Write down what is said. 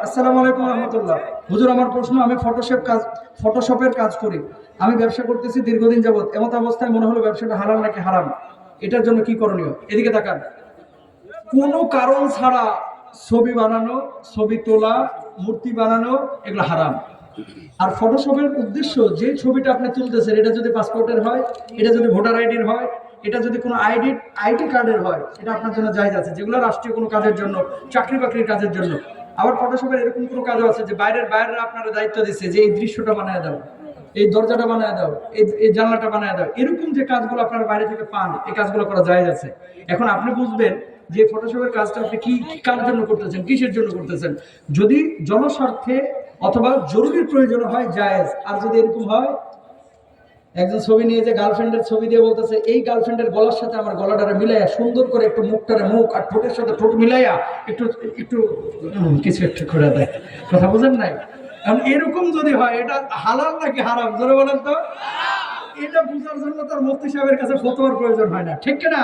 আসসালামু আলাইকুম রহমতুল্লাহ। হুজুর, আমার প্রশ্ন, আমি ফটোশপের কাজ করি। আমি ব্যবসা করতেছি দীর্ঘদিন যাবত। এমত অবস্থায় মনে হলো ব্যবসাটা হালাল নাকি হারাম, এটার জন্য কি করণীয়? এদিকে তাকান। কোনো কারণ ছাড়া ছবি বানানো, ছবি তোলা, মূর্তি বানানো, এগুলো হারাম। আর ফটোশপের উদ্দেশ্য, যে ছবিটা আপনি তুলতেছেন, এটা যদি পাসপোর্টের হয়, এটা যদি ভোটার আইডির হয়, এটা যদি কোনো আইডি কার্ডের হয়, এটা আপনার জন্য জায়েজ আছে, যেগুলো রাষ্ট্রীয় কোনো কাজের জন্য, চাকরি বাকরির কাজের জন্য। আবার ফটোশপের এরকম কোনো কাজও আছে যে বাইরের আপনারা দায়িত্ব দিচ্ছে যে এই দৃশ্যটা বানায় দাও, এই দরজাটা বানায় দাও, এই জানলাটা বানায় দাও। এরকম যে কাজগুলো আপনারা বাইরে থেকে পান, এই কাজগুলো করা জায়েজ আছে। এখন আপনি বুঝবেন যে ফটোশপের কাজটা আপনি কি কার জন্য করতেছেন, কিসের জন্য করতেছেন। যদি জনস্বার্থে অথবা জরুরির প্রয়োজন হয়, জায়েজ। আর যদি এরকম হয়, একজন ছবি নিয়ে যে গার্লফ্রেন্ডের ছবি দিয়ে বলতেছে এই গার্লফ্রেন্ডের গলার সাথে আমার গলাটারে মিলাইয়া সুন্দর করে একটু মুখটারে মুখ আর ঠোঁটের সাথে ঠোঁট মিলাইয়া একটু একটু কিছু একটু করে দেয়, কথা বুঝেন নাই? কারণ এরকম যদি হয়, এটা হালাল নাকি হারাম, জোরে বলেন তো। এটা বুঝার জন্য তার মুফতি সাহেবের কাছে ফতোয়ার প্রয়োজন হয় না, ঠিক কিনা?